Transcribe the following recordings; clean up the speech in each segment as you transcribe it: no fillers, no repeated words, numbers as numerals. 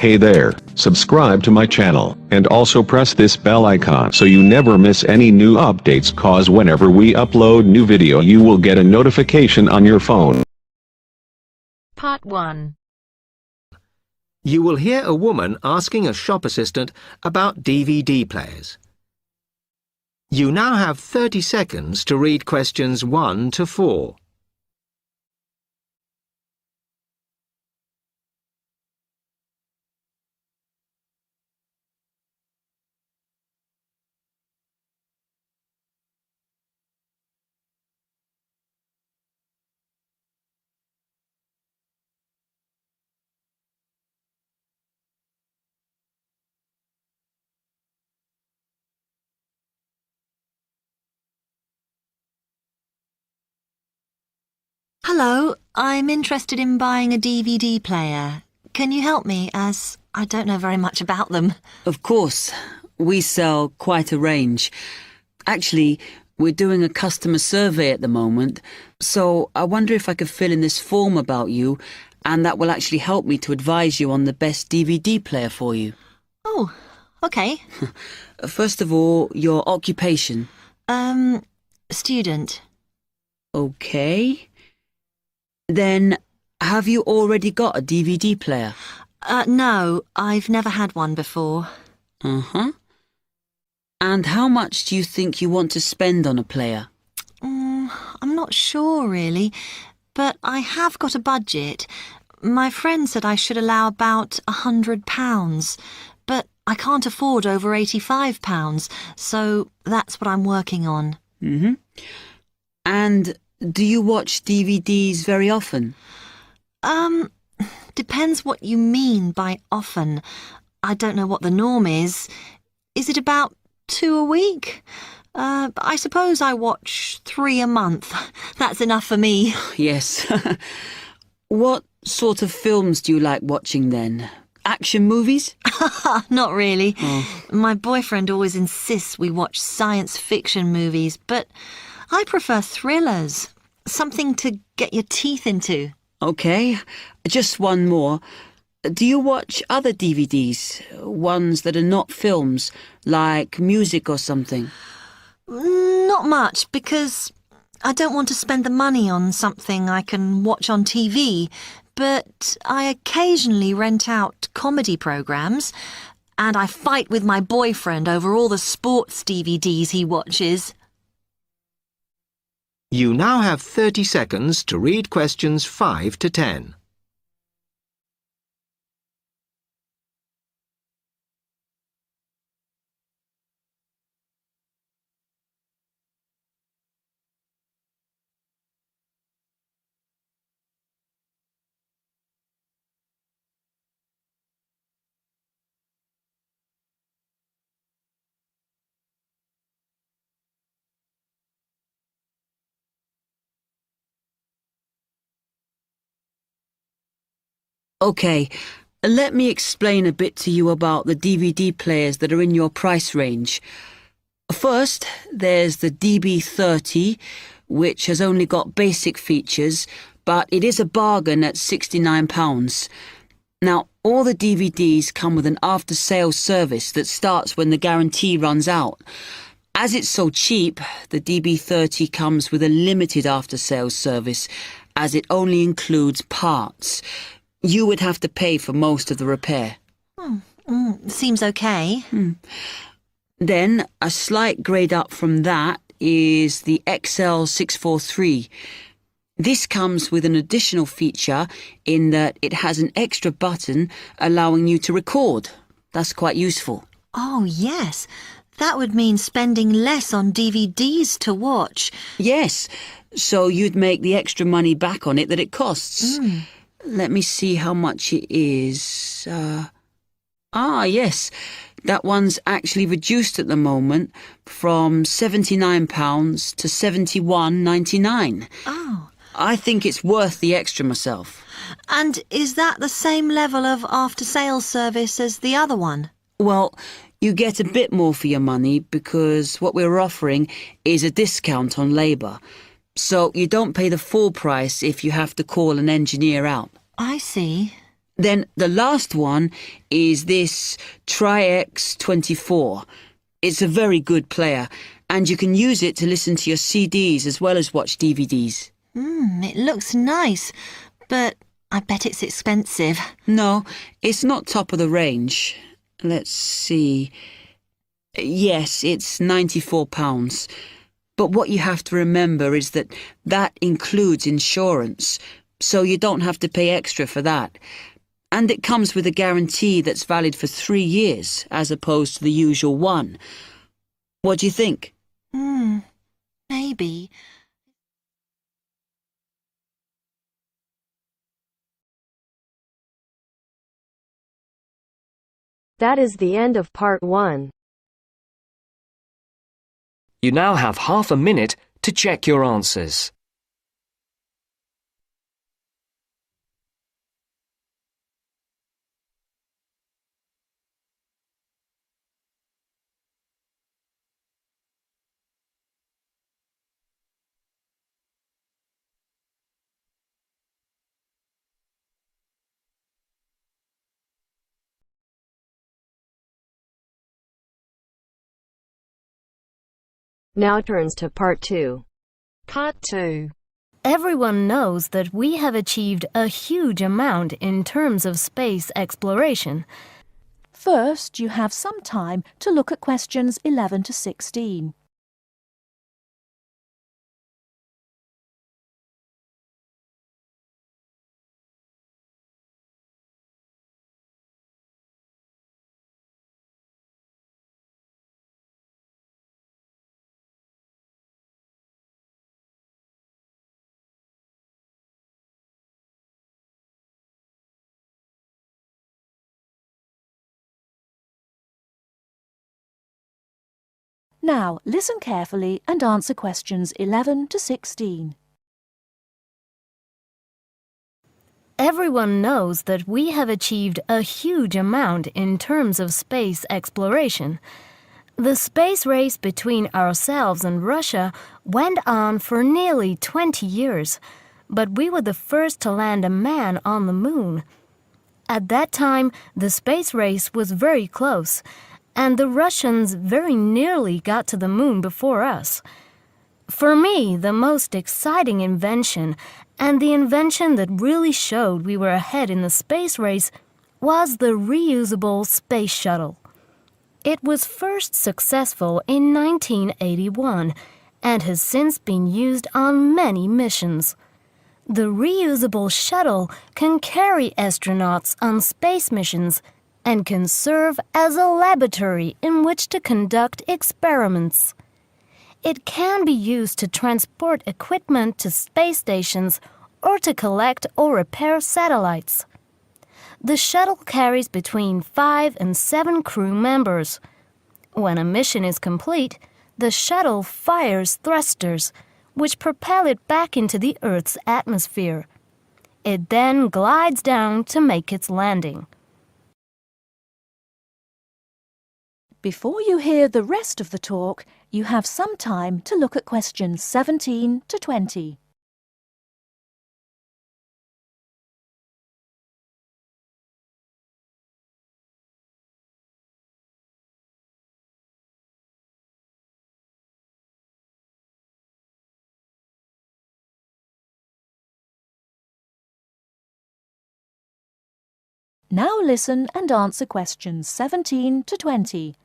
Hey there, subscribe to my channel, and also press this bell icon so you never miss any new updates, cause whenever we upload new video you will get a notification on your phone. Part 1. You will hear a woman asking a shop assistant about DVD players. You now have 30 seconds to read questions 1 to 4. Hello, I'm interested in buying a DVD player. Can you help me, as I don't know very much about them? Of course. We sell quite a range. Actually, we're doing a customer survey at the moment, so I wonder if I could fill in this form about you, and that will actually help me to advise you on the best DVD player for you. Oh, okay. First of all, your occupation. Student. Okay. Then, have you already got a DVD player? No, I've never had one before. Uh-huh. And how much do you think you want to spend on a player? I'm not sure, really, but I have got a budget. My friend said I should allow about £100, but I can't afford over £85, so that's what I'm working on. Mm-hmm. And do you watch DVDs very often? Depends what you mean by often. I don't know what the norm is. Is it about 2 a week? I suppose I watch 3 a month. That's enough for me. Yes. What sort of films do you like watching then? Action movies? Not really. Oh. My boyfriend always insists we watch science fiction movies, but I prefer thrillers. Something to get your teeth into. Okay, just one more. Do you watch other DVDs? Ones that are not films, like music or something? Not much, because I don't want to spend the money on something I can watch on TV, but I occasionally rent out comedy programs, and I fight with my boyfriend over all the sports DVDs he watches. You now have 30 seconds to read questions 5 to 10. Okay, let me explain a bit to you about the DVD players that are in your price range. First, there's the DB30, which has only got basic features, but it is a bargain at £69. Now, all the DVDs come with an after-sales service that starts when the guarantee runs out. As it's so cheap, the DB30 comes with a limited after-sales service, as it only includes parts. You would have to pay for most of the repair. Seems okay. Then, a slight grade up from that is the XL643. This comes with an additional feature in that it has an extra button allowing you to record. That's quite useful. Oh, yes. That would mean spending less on DVDs to watch. Yes, so you'd make the extra money back on it that it costs. Let me see how much it is. Yes, that one's actually reduced at the moment from £79 to £71.99. Oh. I think it's worth the extra myself. And is that the same level of after-sales service as the other one? Well, you get a bit more for your money because what we're offering is a discount on labour. So you don't pay the full price if you have to call an engineer out. I see. Then the last one is this Tri-X24. It's a very good player, and you can use it to listen to your CDs as well as watch DVDs. It looks nice, but I bet it's expensive. No, it's not top of the range. Let's see. Yes, it's £94. But what you have to remember is that that includes insurance, so you don't have to pay extra for that. And it comes with a guarantee that's valid for 3 years, as opposed to the usual one. What do you think? Maybe. That is the end of part 1. You now have half a minute to check your answers. Now turns to part 2. Part 2. Everyone knows that we have achieved a huge amount in terms of space exploration. First, you have some time to look at questions 11 to 16. Now, listen carefully and answer questions 11 to 16. Everyone knows that we have achieved a huge amount in terms of space exploration. The space race between ourselves and Russia went on for nearly 20 years, but we were the first to land a man on the moon. At that time, the space race was very close, and the Russians very nearly got to the moon before us. For me, the most exciting invention, and the invention that really showed we were ahead in the space race, was the reusable space shuttle. It was first successful in 1981, and has since been used on many missions. The reusable shuttle can carry astronauts on space missions and can serve as a laboratory in which to conduct experiments. It can be used to transport equipment to space stations or to collect or repair satellites. The shuttle carries between 5 and 7 crew members. When a mission is complete, the shuttle fires thrusters, which propel it back into the Earth's atmosphere. It then glides down to make its landing. Before you hear the rest of the talk, you have some time to look at questions 17 to 20. Now listen and answer questions 17 to 20.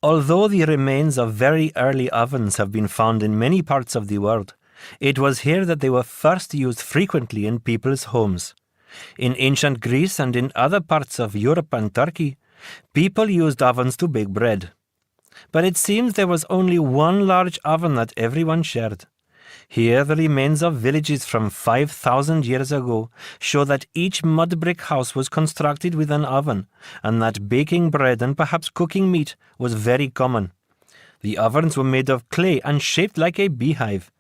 Although the remains of very early ovens have been found in many parts of the world, it was here that they were first used frequently in people's homes. In ancient Greece and in other parts of Europe and Turkey, people used ovens to bake bread. But it seems there was only one large oven that everyone shared. Here, the remains of villages from 5,000 years ago show that each mud brick house was constructed with an oven, and that baking bread and perhaps cooking meat was very common. The ovens were made of clay and shaped like a beehive.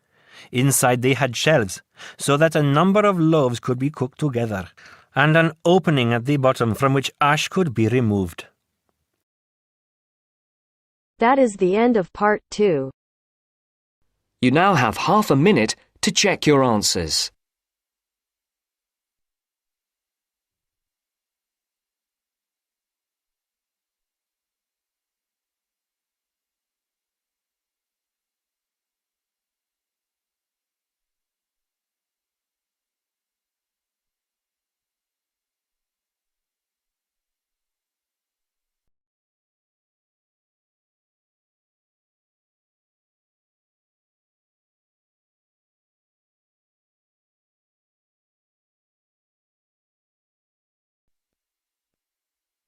Inside they had shelves, so that a number of loaves could be cooked together, and an opening at the bottom from which ash could be removed. That is the end of part 2. You now have half a minute to check your answers.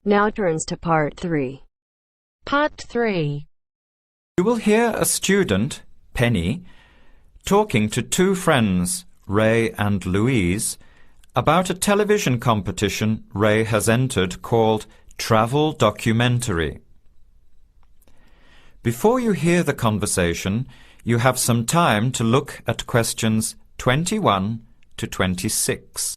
Now turns to part 3. Part 3. You will hear a student, Penny, talking to two friends, Ray and Louise, about a television competition Ray has entered called Travel Documentary. Before you hear the conversation, you have some time to look at questions 21 to 26.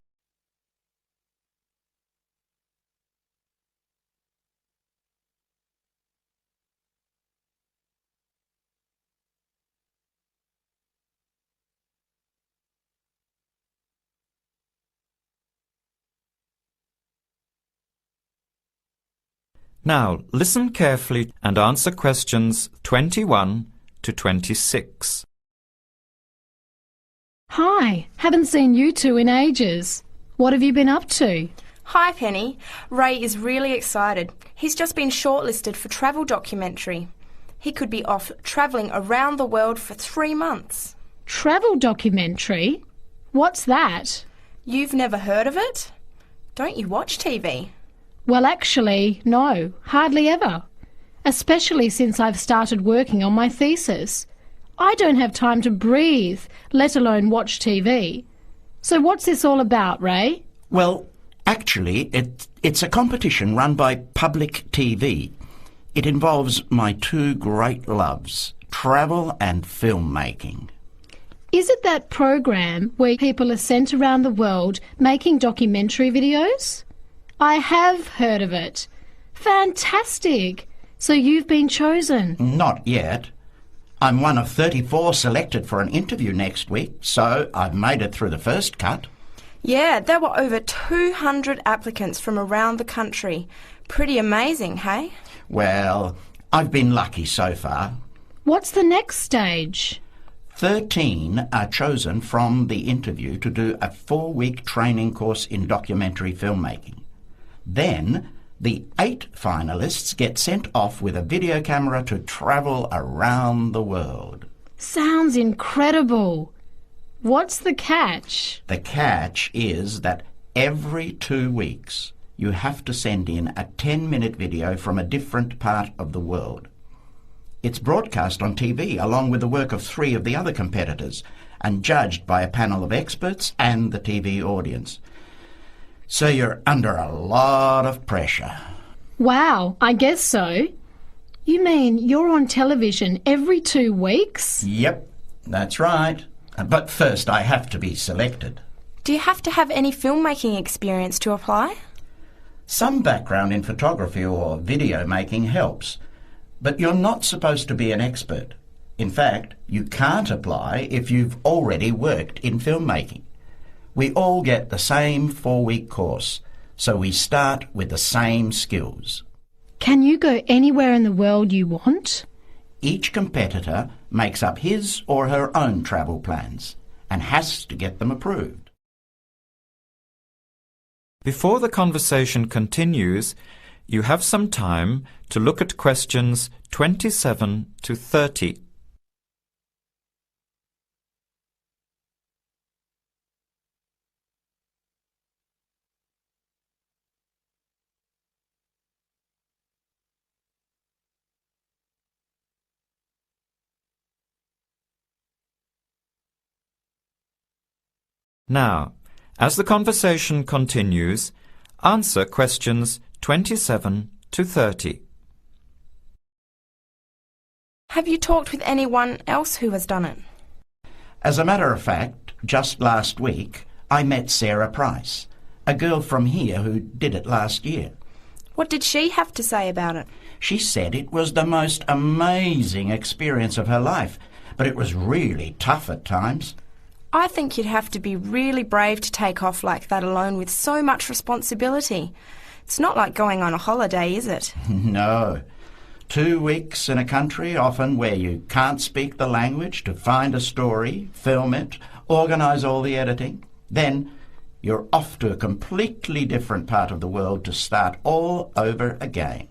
Now, listen carefully and answer questions 21 to 26. Hi, haven't seen you two in ages. What have you been up to? Hi, Penny. Ray is really excited. He's just been shortlisted for travel documentary. He could be off travelling around the world for 3 months. Travel documentary? What's that? You've never heard of it? Don't you watch TV? Well, actually, no, hardly ever. Especially since I've started working on my thesis. I don't have time to breathe, let alone watch TV. So what's this all about, Ray? Well, actually, it's a competition run by public TV. It involves my two great loves, travel and filmmaking. Is it that program where people are sent around the world making documentary videos? I have heard of it. Fantastic! So you've been chosen? Not yet. I'm one of 34 selected for an interview next week, so I've made it through the first cut. Yeah, there were over 200 applicants from around the country. Pretty amazing, hey? Well, I've been lucky so far. What's the next stage? 13 are chosen from the interview to do a 4-week training course in documentary filmmaking. Then, the 8 finalists get sent off with a video camera to travel around the world. Sounds incredible. What's the catch? The catch is that every 2 weeks you have to send in a 10-minute video from a different part of the world. It's broadcast on TV along with the work of 3 of the other competitors and judged by a panel of experts and the TV audience. So you're under a lot of pressure. Wow, I guess so. You mean you're on television every 2 weeks? Yep, that's right. But first I have to be selected. Do you have to have any filmmaking experience to apply? Some background in photography or video making helps, but you're not supposed to be an expert. In fact, you can't apply if you've already worked in filmmaking. We all get the same 4-week course, so we start with the same skills. Can you go anywhere in the world you want? Each competitor makes up his or her own travel plans and has to get them approved. Before the conversation continues, you have some time to look at questions 27 to 30. Now, as the conversation continues, answer questions 27 to 30. Have you talked with anyone else who has done it? As a matter of fact, just last week, I met Sarah Price, a girl from here who did it last year. What did she have to say about it? She said it was the most amazing experience of her life, but it was really tough at times. I think you'd have to be really brave to take off like that alone with so much responsibility. It's not like going on a holiday, is it? No. 2 weeks in a country, often where you can't speak the language, to find a story, film it, organise all the editing. Then you're off to a completely different part of the world to start all over again.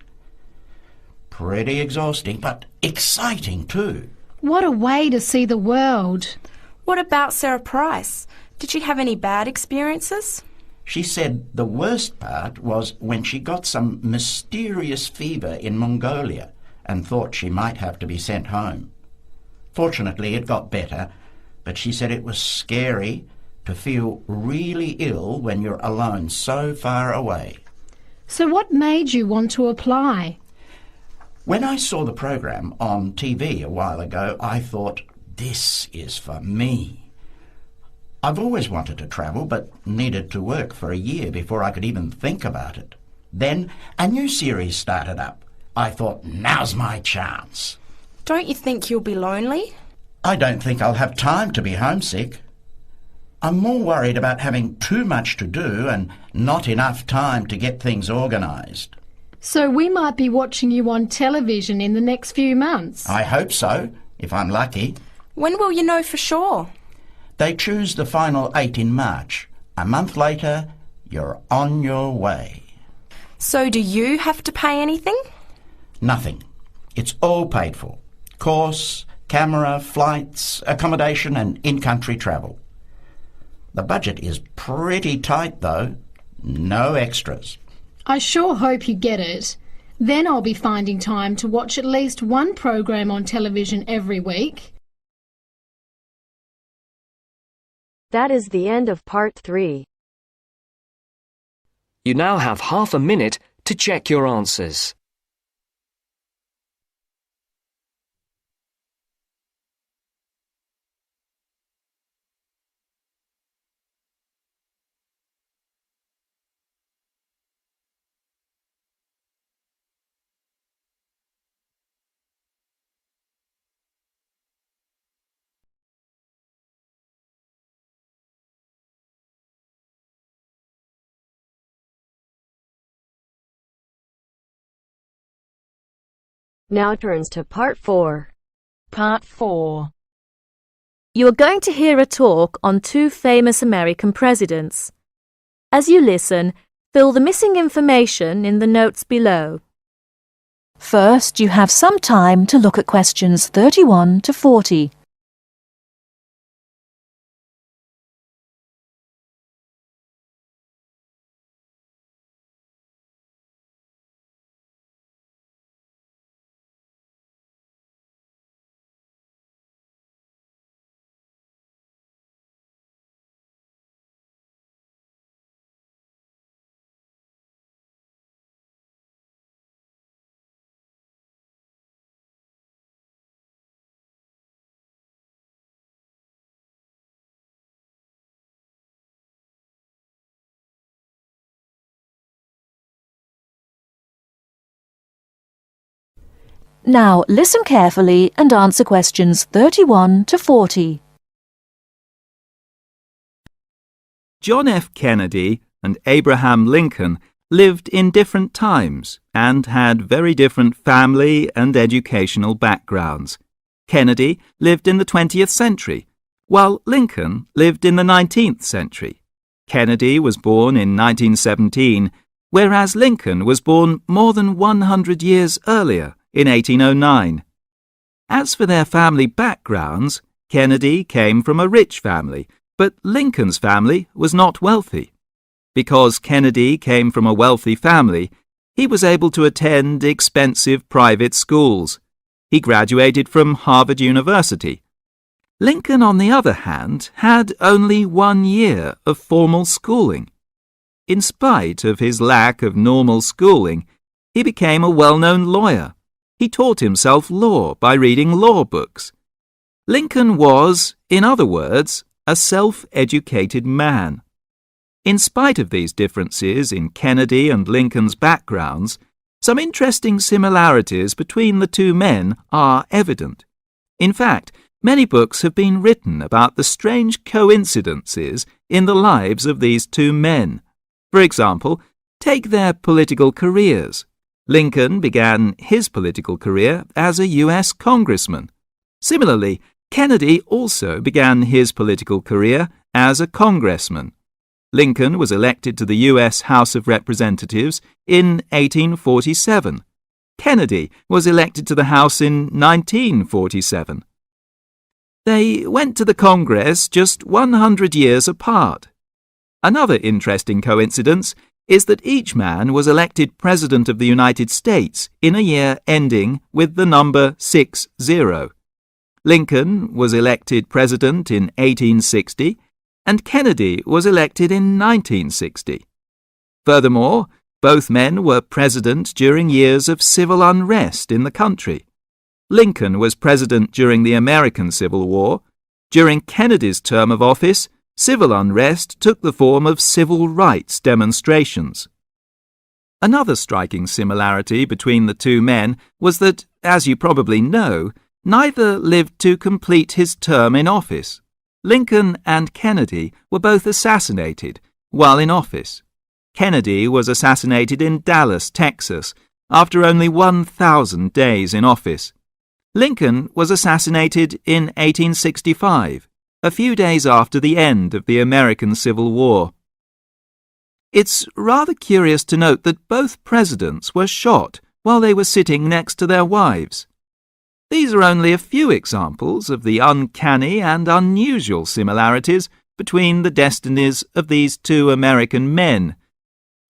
Pretty exhausting, but exciting too. What a way to see the world. What about Sarah Price? Did she have any bad experiences? She said the worst part was when she got some mysterious fever in Mongolia and thought she might have to be sent home. Fortunately, it got better, but she said it was scary to feel really ill when you're alone so far away. So what made you want to apply? When I saw the program on TV a while ago, I thought, this is for me. I've always wanted to travel, but needed to work for a year before I could even think about it. Then a new series started up. I thought, now's my chance. Don't you think you'll be lonely? I don't think I'll have time to be homesick. I'm more worried about having too much to do and not enough time to get things organised. So we might be watching you on television in the next few months. I hope so, if I'm lucky. When will you know for sure? They choose the final 8 in March. A month later, you're on your way. So do you have to pay anything? Nothing. It's all paid for. Course, camera, flights, accommodation and in-country travel. The budget is pretty tight though. No extras. I sure hope you get it. Then I'll be finding time to watch at least one program on television every week. That is the end of part 3. You now have half a minute to check your answers. Now turns to part 4. Part 4. You are going to hear a talk on 2 famous American presidents. As you listen, fill the missing information in the notes below. First, you have some time to look at questions 31 to 40. Now listen carefully and answer questions 31 to 40. John F. Kennedy and Abraham Lincoln lived in different times and had very different family and educational backgrounds. Kennedy lived in the 20th century, while Lincoln lived in the 19th century. Kennedy was born in 1917, whereas Lincoln was born more than 100 years earlier, in 1809. As for their family backgrounds, Kennedy came from a rich family, but Lincoln's family was not wealthy. Because Kennedy came from a wealthy family, he was able to attend expensive private schools. He graduated from Harvard University. Lincoln, on the other hand, had only 1 year of formal schooling. In spite of his lack of normal schooling, he became a well-known lawyer. He taught himself law by reading law books. Lincoln was, in other words, a self-educated man. In spite of these differences in Kennedy and Lincoln's backgrounds, some interesting similarities between the 2 men are evident. In fact, many books have been written about the strange coincidences in the lives of these 2 men. For example, take their political careers. Lincoln began his political career as a U.S. congressman. Similarly, Kennedy also began his political career as a congressman. Lincoln was elected to the U.S. House of Representatives in 1847. Kennedy was elected to the House in 1947. They went to the Congress just 100 years apart. Another interesting coincidence is that each man was elected President of the United States in a year ending with the number 60. Lincoln was elected President in 1860, and Kennedy was elected in 1960. Furthermore, both men were president during years of civil unrest in the country. Lincoln was president during the American Civil War. During Kennedy's term of office, civil unrest took the form of civil rights demonstrations. Another striking similarity between the two men was that, as you probably know, neither lived to complete his term in office. Lincoln and Kennedy were both assassinated while in office. Kennedy was assassinated in Dallas, Texas, after only 1,000 days in office. Lincoln was assassinated in 1865, a few days after the end of the American Civil War. It's rather curious to note that both presidents were shot while they were sitting next to their wives. These are only a few examples of the uncanny and unusual similarities between the destinies of these two American men,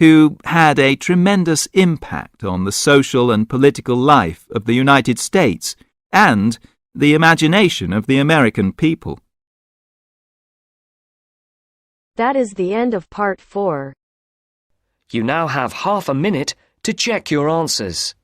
who had a tremendous impact on the social and political life of the United States and the imagination of the American people. That is the end of part 4. You now have half a minute to check your answers.